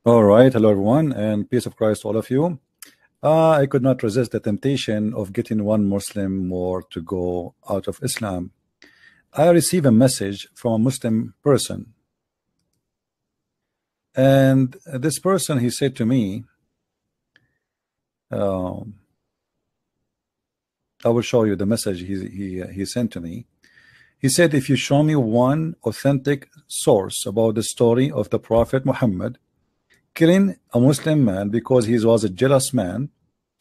All right, hello everyone, and peace of Christ to all of you. I could not resist the temptation of getting one Muslim more to go out of Islam. I received a message from a Muslim person, and this person, he said to me, I will show you the message he sent to me. He said, if you show me one authentic source about the story of the Prophet Muhammad killing a Muslim man because he was a jealous man,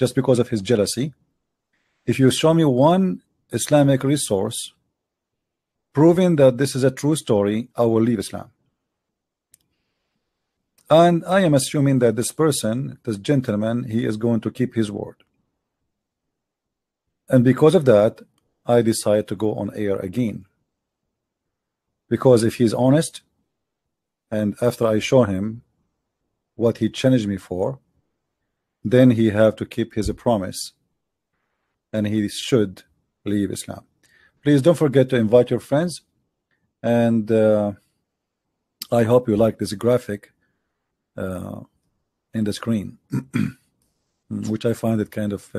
just because of his jealousy, if you show me one Islamic resource proving that this is a true story, I will leave Islam. And I am assuming that this person, this gentleman, he is going to keep his word. And because of that, I decide to go on air again. Because if he's honest, and after I show him what he challenged me for, then he have to keep his promise, and he should leave Islam. Please don't forget to invite your friends, and I hope you like this graphic in the screen, which I find it kind of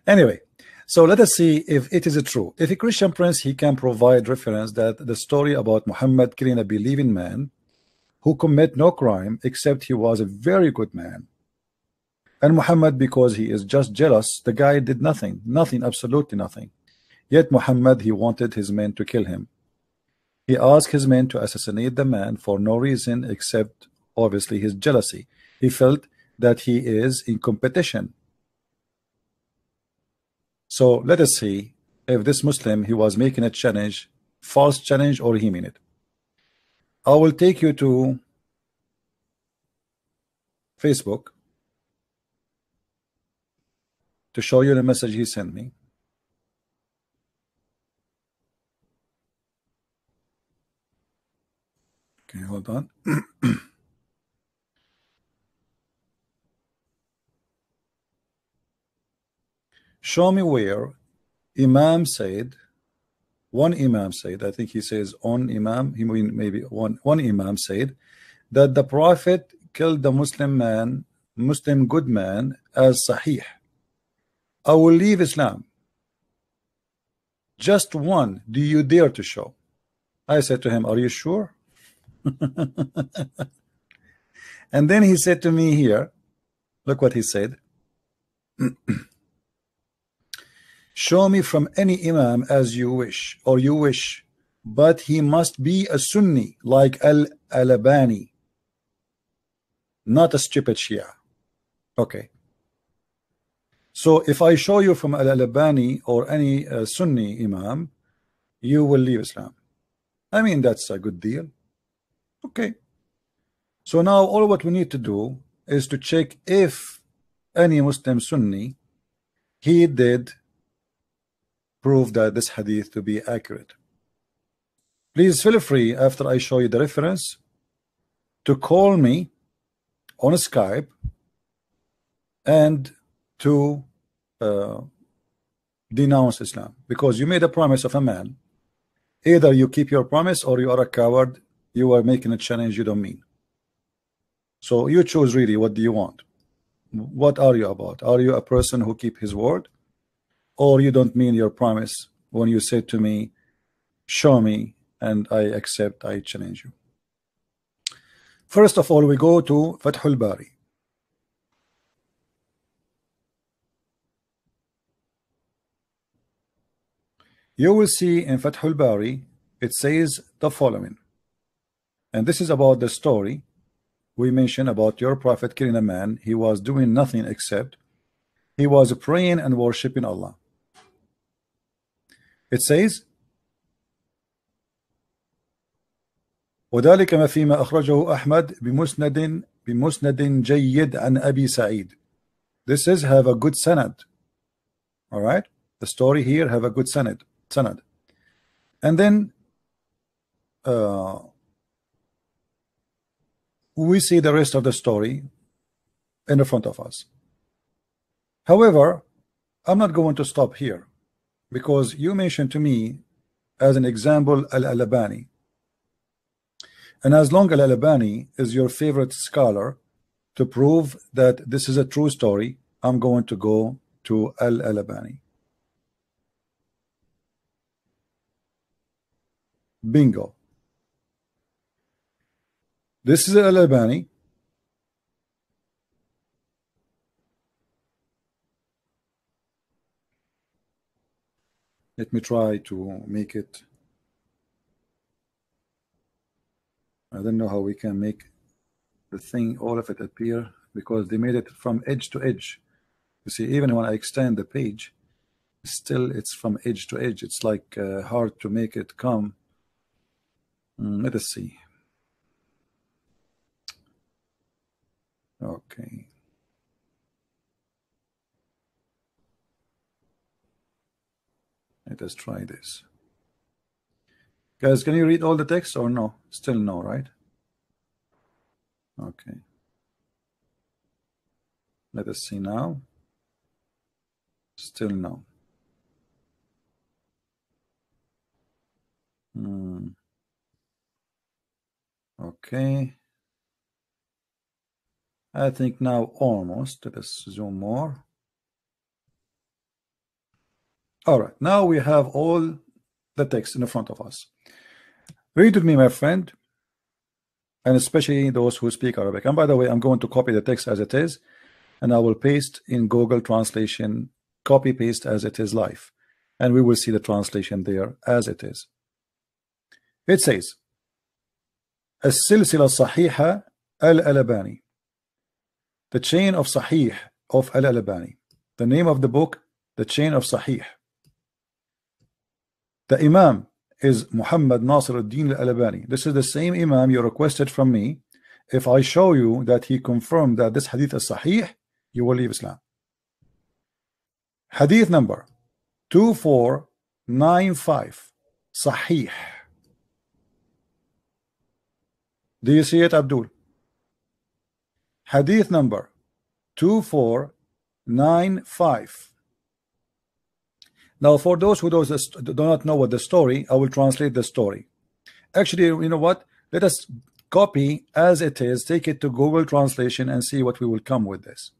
anyway. So let us see if it is true. If a Christian prince, he can provide reference that the story about Muhammad killing a believing man who commit no crime except he was a very good man, and Muhammad, because he is just jealous, the guy did nothing, absolutely nothing. Yet Muhammad, he wanted his men to kill him. He asked his men to assassinate the man for no reason except obviously his jealousy. He felt that he is in competition. So let us see if this Muslim, he was making a challenge, false challenge, or he mean it. I will take you to Facebook to show you the message he sent me. Okay, hold on. Show me where Imam said, one Imam said, I think he says on Imam, he mean maybe one Imam said that the Prophet killed the Muslim good man as Sahih. I will leave Islam. Just one, do you dare to show? I said to him, are you sure? And then he said to me here, look what he said. Show me from any Imam as you wish, or you wish, but he must be a Sunni like Al-Albani, not a stupid Shia. Okay. So if I show you from Al-Albani or any Sunni Imam, you will leave Islam. I mean, that's a good deal. Okay. So now all what we need to do is to check if any Muslim Sunni, he did prove that this hadith to be accurate. Please feel free, after I show you the reference, to call me on Skype and to denounce Islam, because you made a promise of a man. Either you keep your promise or you are a coward. You are making a challenge you don't mean. So you choose really, what do you want? What are you about? Are you a person who keep his word, or you don't mean your promise when you say to me, show me, and I accept, I challenge you? First of all, we go to Fathul Bari. You will see in Fathul Bari, it says the following, and this is about the story we mentioned about your prophet killing a man. He was doing nothing except he was praying and worshiping Allah. It says, وذلك ما فيما أخرجه أحمد بمسند جيد عن أبي سعيد. This is have a good sanad. All right, the story here have a good sanad. And then we see the rest of the story in the front of us. However, I'm not going to stop here, because you mentioned to me as an example Al-Albani. And as long as Al-Albani is your favorite scholar to prove that this is a true story, I'm going to go to Al-Albani. Bingo. This is Al-Albani. Let me try to make it. I don't know how we can make the thing, all of it appear, because they made it from edge to edge. You see, even when I extend the page, still it's from edge to edge. It's like hard to make it come. Let us see. Okay. Let us try this. Guys, can you read all the text or no? Still no, right? Okay. Let us see now. Still no. Okay. I think now almost. Let us zoom more. All right. Now we have all the text in the front of us. Read with me, my friend, and especially those who speak Arabic. And by the way, I'm going to copy the text as it is, and I will paste in Google Translation, copy paste as it is live, and we will see the translation there as it is. It says, السلسلة الصحيحة Al-Albani, the chain of Sahih of Al-Albani. The name of the book, the chain of Sahih. The Imam is Muhammad Nasir al-Din al-Albani. This is the same Imam you requested from me. If I show you that he confirmed that this hadith is Sahih, you will leave Islam. Hadith number 2495, Sahih. Do you see it, Abdul? Hadith number 2495. Now, for those who do not know what the story, I will translate the story. Actually, you know what? Let us copy as it is, take it to Google Translation and see what we will come with this.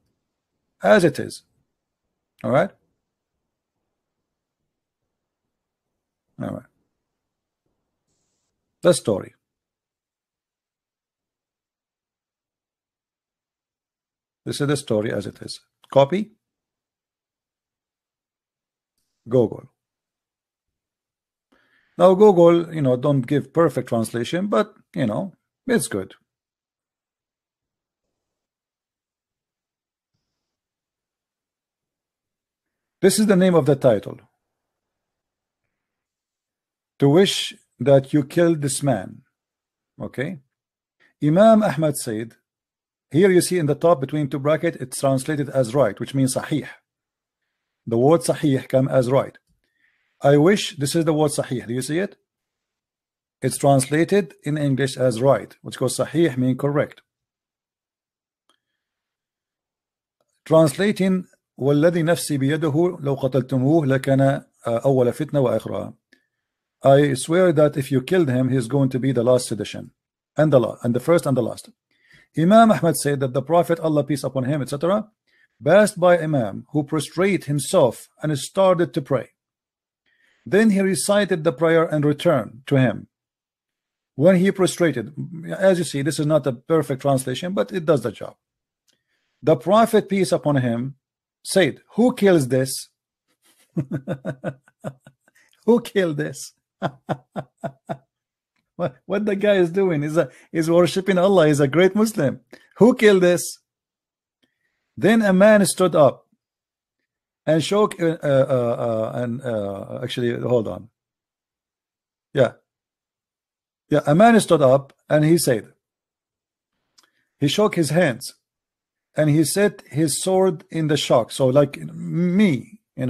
As it is. All right? All right. The story. This is the story as it is. Copy. Google. Now Google, you know, don't give perfect translation, but you know, it's good. This is the name of the title. To wish that you killed this man. Okay. Imam Ahmad said, here you see in the top between two brackets, it's translated as right, which means Sahih. The word Sahih come as right. I wish, this is the word Sahih. Do you see it? It's translated in English as right, which goes Sahih mean correct. Translating والذي نفسي بيده لو قتلتموه لكان أول فتنة وآخرها. I swear that if you killed him, he's going to be the last sedition, and the first and the last. Imam Ahmad said that the Prophet, Allah peace upon him, etc., passed by Imam who prostrated himself and started to pray. Then he recited the prayer and returned to him. When he prostrated, as you see, this is not a perfect translation, but it does the job. The Prophet, peace upon him, said, who kills this? Who killed this? What the guy is doing is worshiping Allah. He's a great Muslim. Who killed this? Then a man stood up and shook actually hold on. A man stood up and he said, he shook his hands and he set his sword in the shock. So like me, me,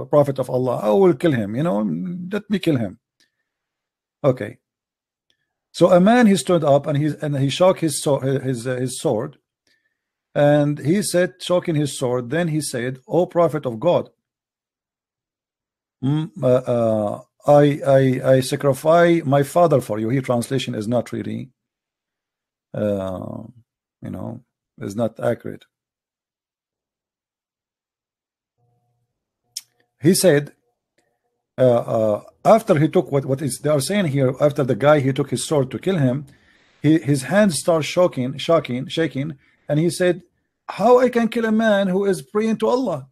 Prophet of Allah, I will kill him, let me kill him. Okay. So a man, he stood up and he shook his sword, and he said, shoking his sword, then he said, O Prophet of God, I sacrifice my father for you. Here translation is not really you know, is not accurate. He said after he took what is they are saying here, after the guy he took his sword to kill him, his hands start shaking, and he said, how I can kill a man who is praying to Allah?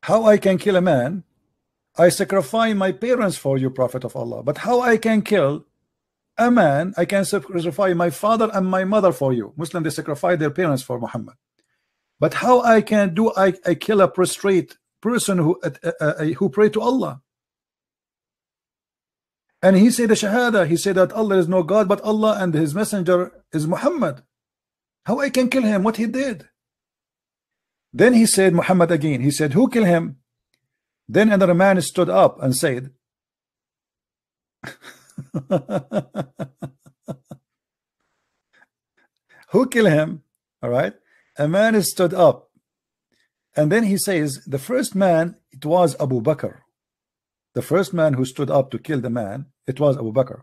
How I can kill a man? I sacrifice my parents for you, Prophet of Allah. But how I can kill a man? I can sacrifice my father and my mother for you. Muslim, they sacrifice their parents for Muhammad. But how I can do I kill a prostrate person who pray to Allah? And he said the shahada. He said that Allah is no God but Allah and his messenger is Muhammad. How I can kill him? What he did? Then he said Muhammad again. He said, who killed him? Then another man stood up and said, who killed him? All right. A man stood up, and then he says, the first man, it was Abu Bakr. The first man who stood up to kill the man, it was Abu Bakr.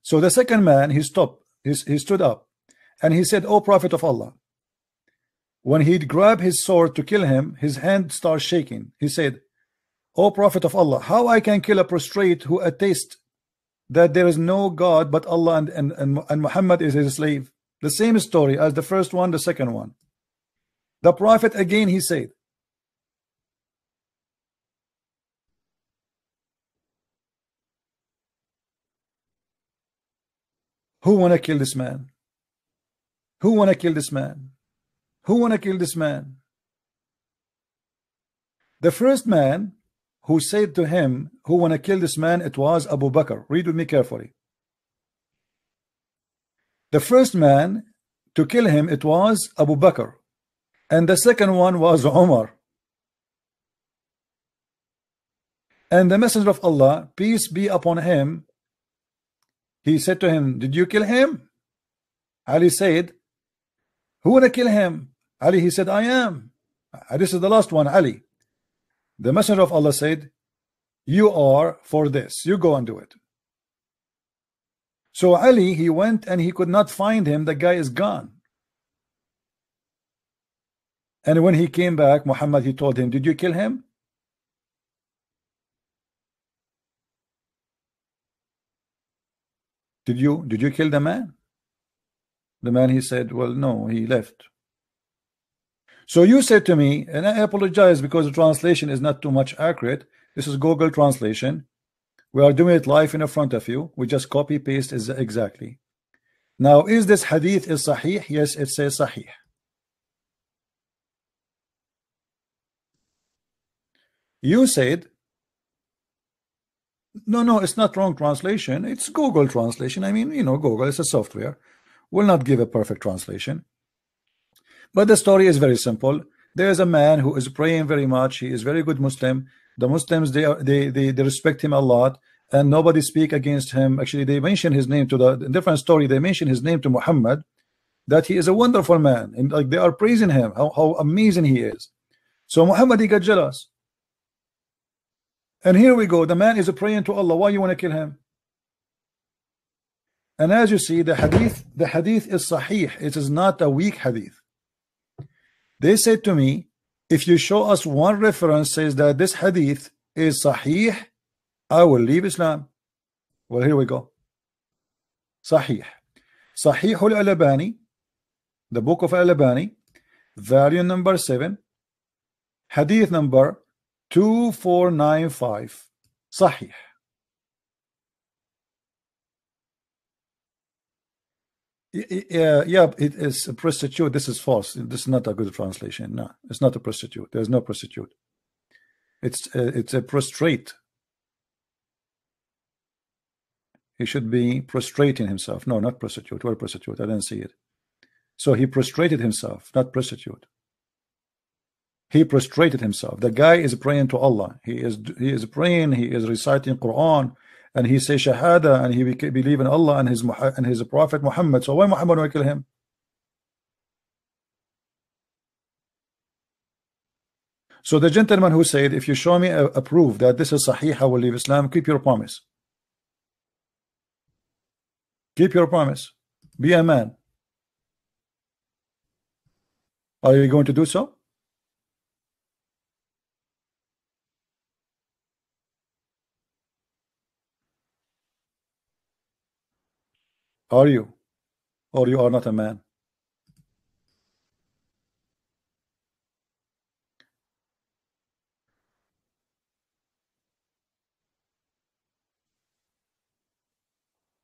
So the second man, he stood up, and he said, O Prophet of Allah. When he'd grab his sword to kill him, his hand starts shaking. He said, O Prophet of Allah, how I can kill a prostrate who attests that there is no God but Allah and Muhammad is his slave? The same story as the first one, the second one. The Prophet again, he said, who wanna kill this man? Who wanna kill this man? Who wanna kill this man? The first man who said to him, who wanna kill this man, it was Abu Bakr. Read with me carefully. The first man to kill him, it was Abu Bakr, and the second one was Umar. And the Messenger of Allah, peace be upon him, he said to him, did you kill him? Ali said, who wanna kill him? Ali, he said, I am. This is the last one, Ali. The Messenger of Allah said, you are for this, you go and do it. So Ali, he went and he could not find him. The guy is gone. And when he came back, Muhammad, he told him, did you kill him? Did you kill the man? The man, he said, well, no, he left. So you said to me, and I apologize because the translation is not too much accurate. This is Google translation. We are doing it live in front of you. We just copy paste is exactly. Now, is this hadith is sahih? Yes, it says sahih. You said, no, it's not wrong translation. It's Google translation. I mean, you know, Google is a software. Will not give a perfect translation. But the story is very simple. There is a man who is praying very much. He is very good Muslim. The Muslims, they respect him a lot, and nobody speak against him. Actually, they mention his name to the different story. They mention his name to Muhammad, that he is a wonderful man, and like they are praising him, how amazing he is. So Muhammad, he got jealous. And here we go. The man is praying to Allah. Why you want to kill him? And as you see, the hadith is sahih. It is not a weak hadith. They said to me, if you show us one reference says that this hadith is sahih, I will leave Islam. Well, here we go. Sahih. Sahih al-Albani, the book of Al-Albani, volume number 7, hadith number 2495. Sahih. Yeah, it is a prostitute. This is false. This is not a good translation. No, it's not a prostitute. There's no prostitute. It's a prostrate. He should be prostrating himself. No, not prostitute. Where prostitute? I didn't see it. So he prostrated himself, not prostitute. He prostrated himself. The guy is praying to Allah. He is praying. He is reciting Quran. And he says Shahada, and he believe in Allah and his Prophet Muhammad. So why Muhammad will kill him? So the gentleman who said, if you show me a proof that this is Sahih, I will leave Islam, keep your promise. Keep your promise. Be a man. Are you going to do so? Are you? Or you are not a man?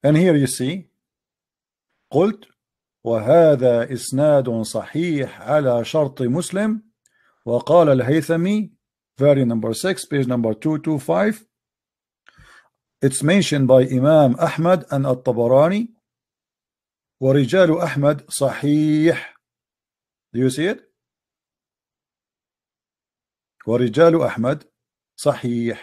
And here you see, قلت وهذا إسناد صحيح على شرط مسلم. وقال الهيثمي, very number 6, page number 225. It's mentioned by Imam Ahmad and At-Tabarani. ورجال أحمد صحيح. Do you see it? ورجال أحمد صحيح.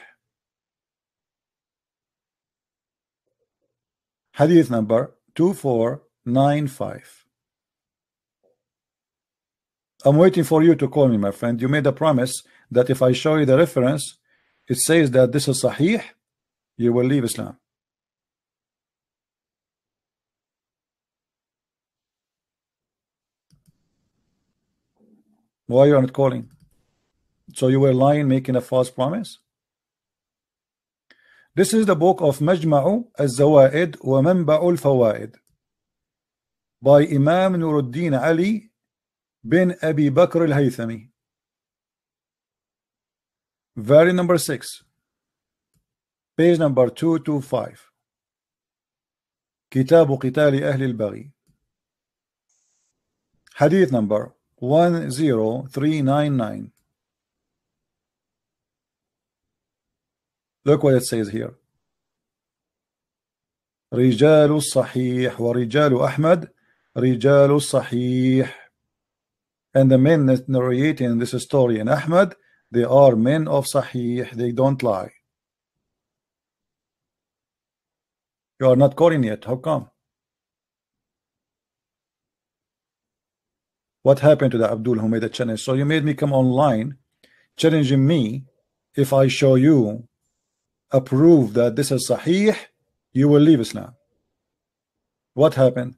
Hadith number 2495. I'm waiting for you to call me, my friend. You made a promise that if I show you the reference, it says that this is Sahih, you will leave Islam. Why you are not calling? So you were lying, making a false promise? This is the book of Majma'u al-Zawaid wa Manba'u al-Fawaid by Imam Nuruddin Ali bin Abi Bakr al-Haythami. Very number 6, page number 225. Kitabu Qitali Ahli al-Baghi. Hadith number 10399. Look what it says here. رجال الصحيح ورجال أحمد رجال الصحيح. And the men narrating this story in Ahmad, they are men of Sahih, they don't lie. You are not calling yet, how come? What happened to the Abdul who made a challenge? So you made me come online challenging me. If I show you a proof that this is Sahih, you will leave Islam. What happened?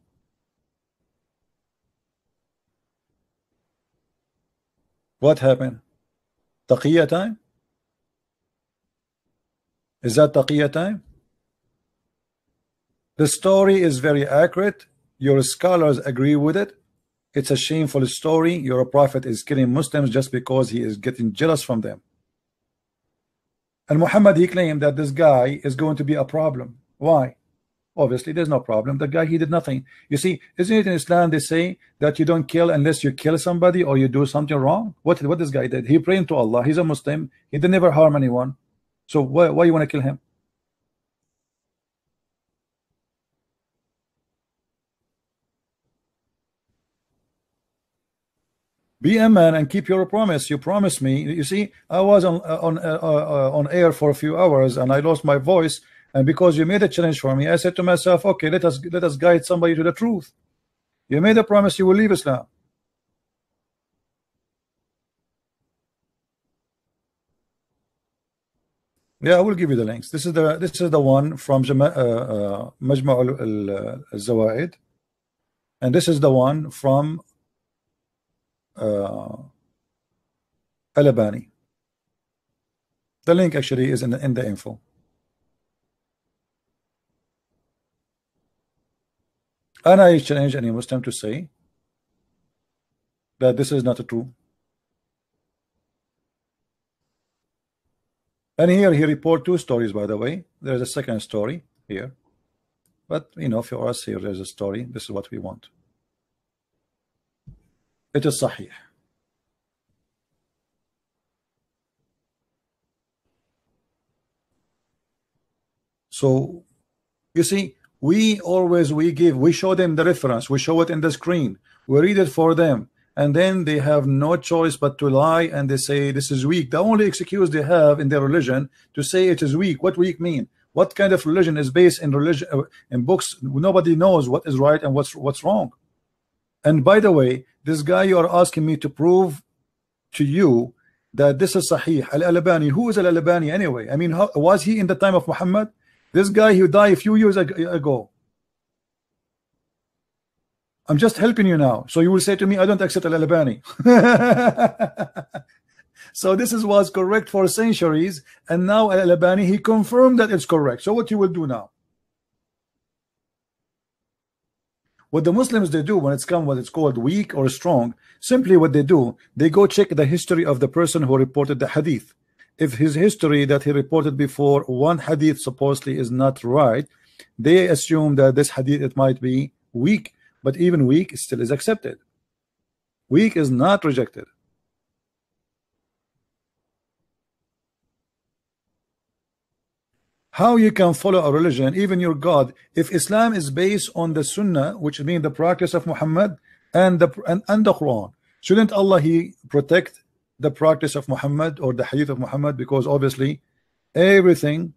What happened? Taqiyya time? Is that Taqiyya time? The story is very accurate. Your scholars agree with it. It's a shameful story. Your prophet is killing Muslims just because he is getting jealous from them. And Muhammad, he claimed that this guy is going to be a problem. Why? Obviously, there's no problem. The guy, he did nothing. You see, isn't it in Islam they say that you don't kill unless you kill somebody or you do something wrong? What this guy did? He prayed to Allah. He's a Muslim. He did never harm anyone. So why you want to kill him? Be a man and keep your promise. You promised me. You see, I was on air for a few hours and I lost my voice. And because you made a challenge for me, I said to myself, okay, let us guide somebody to the truth. You made a promise you will leave Islam. Yeah, I will give you the links. This is the one from Majma' al-Zawaid, and this is the one from Al-Albani. The link actually is in the info. And I challenge any Muslim to say that this is not true. And here he report 2 stories, by the way. There's a second story here. But, you know, for us here, there's a story. This is what we want. It is Sahih. So, you see, we show them the reference. We show it in the screen. We read it for them. And then they have no choice but to lie, and they say this is weak. The only excuse they have in their religion to say it is weak. What weak mean? What kind of religion is based in religion in books? Nobody knows what is right and what's wrong. And by the way, this guy you are asking me to prove to you that this is Sahih. Al-Albani, who is Al-Albani anyway? I mean, how, was he in the time of Muhammad? This guy who died a few years ago. I'm just helping you now. So you will say to me, I don't accept Al-Albani. So this was correct for centuries, and now Al-Albani, he confirmed that it's correct. So what you will do now? What the Muslims they do when it's come what it's called weak or strong, simply what they do, they go check the history of the person who reported the hadith. If his history that he reported before one hadith supposedly is not right, they assume that this hadith it might be weak, but even weak still is accepted. Weak is not rejected. How you can follow a religion, even your God, if Islam is based on the Sunnah, which means the practice of Muhammad and the Quran? Shouldn't Allah he protect the practice of Muhammad or the hadith of Muhammad? Because obviously everything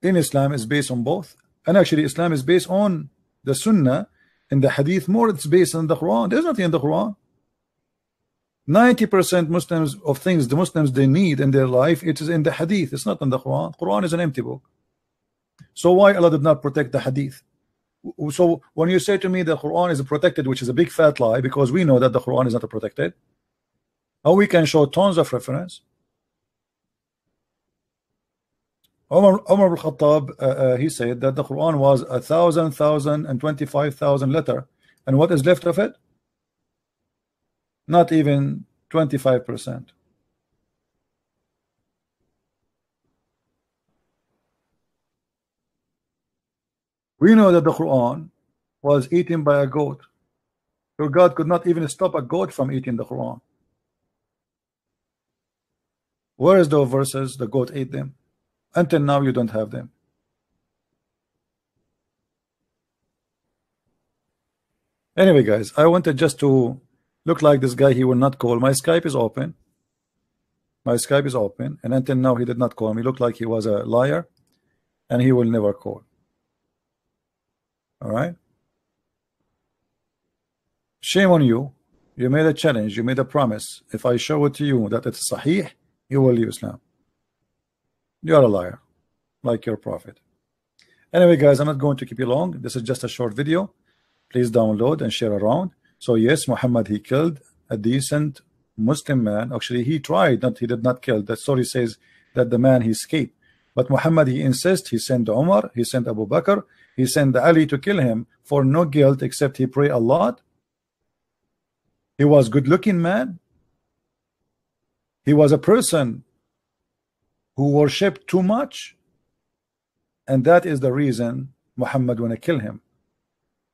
in Islam is based on both, and actually Islam is based on the Sunnah and the hadith more. It's based on the Quran. There's nothing in the Quran. 90% Muslims of things the Muslims they need in their life, it is in the hadith. It's not in the Quran. Quran is an empty book. So why Allah did not protect the hadith? So when you say to me the Quran is protected, which is a big fat lie, because we know that the Quran is not protected, how we can show tons of reference. Umar al-Khattab he said that the Quran was 1,000 and 25,000 letter, and what is left of it? Not even 25%. We know that the Quran was eaten by a goat. Your God could not even stop a goat from eating the Quran. Where is those verses? The goat ate them. Until now you don't have them. Anyway guys, I wanted just to look like this guy he will not call. My Skype is open. My Skype is open, and until now he did not call me. Looked like he was a liar, and he will never call. All right. Shame on you. You made a challenge. You made a promise. If I show it to you that it's Sahih, you will leave Islam. You are a liar, like your prophet. Anyway, guys, I'm not going to keep you long. This is just a short video. Please download and share around. So yes, Muhammad he killed a decent Muslim man. Actually, he tried, he did not kill. The story says that the man he escaped. But Muhammad he insists. He sent Umar, he sent Abu Bakr, he sent Ali to kill him for no guilt except he prayed a lot. He was good-looking man. He was a person who worshipped too much, and that is the reason Muhammad wanna kill him.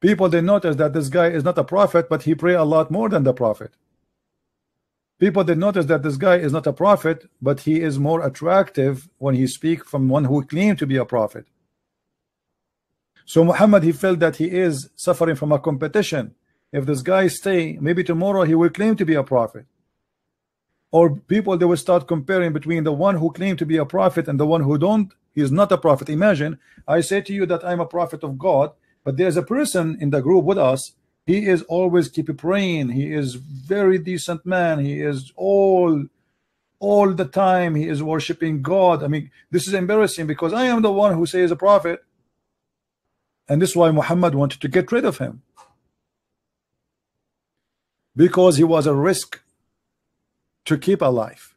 People they notice that this guy is not a prophet, but he pray a lot more than the prophet. People they notice that this guy is not a prophet, but he is more attractive when he speak from one who claimed to be a prophet. So Muhammad he felt that he is suffering from a competition. If this guy stay, maybe tomorrow he will claim to be a prophet. Or people they will start comparing between the one who claimed to be a prophet and the one who don't. He is not a prophet. Imagine I say to you that I'm a prophet of God, but there's a person in the group with us. He is always keep praying. He is very decent man. He is all the time. He is worshiping God. I mean, this is embarrassing because I am the one who says a prophet, and this is why Muhammad wanted to get rid of him, because he was a risk to keep alive.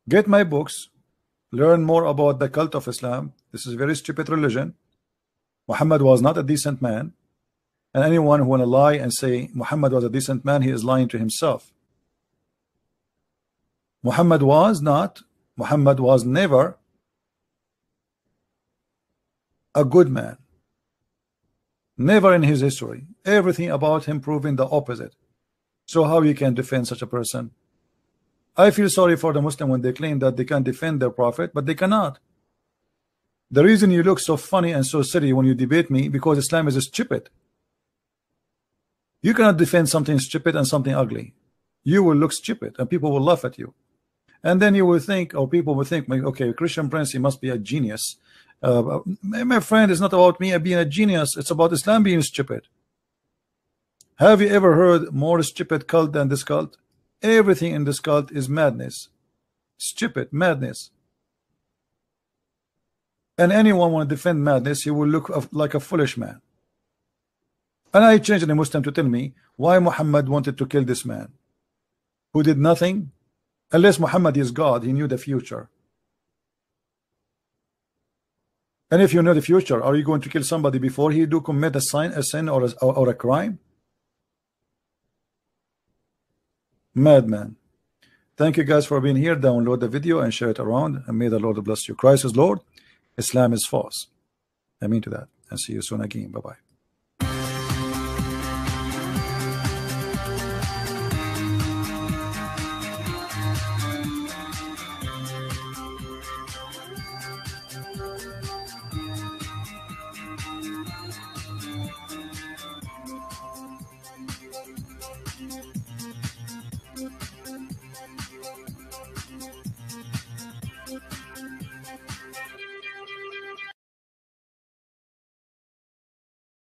Get my books. Learn more about the cult of Islam. This is a very stupid religion. Muhammad was not a decent man, and anyone who want to lie and say Muhammad was a decent man, he is lying to himself. Muhammad was never a good man. Never in his history. Everything about him proving the opposite. So how you can defend such a person? I feel sorry for the Muslim when they claim that they can defend their prophet, but they cannot. The reason you look so funny and so silly when you debate me, because Islam is stupid. You cannot defend something stupid and something ugly. You will look stupid and people will laugh at you. And then you will think, or people will think, okay, Christian Prince, he must be a genius. My friend, it's not about me being a genius. It's about Islam being stupid. Have you ever heard more stupid cult than this cult? Everything in this cult is madness. Stupid madness. And anyone want to defend madness, he will look like a foolish man. And I changed the Muslim to tell me why Muhammad wanted to kill this man who did nothing. Unless Muhammad is God, he knew the future. And if you know the future, are you going to kill somebody before he do commit a sin or a crime? Madman. Thank you guys for being here. Download the video and share it around, and may the Lord bless you. Christ is Lord, Islam is false. I mean to that, and see you soon again. Bye bye.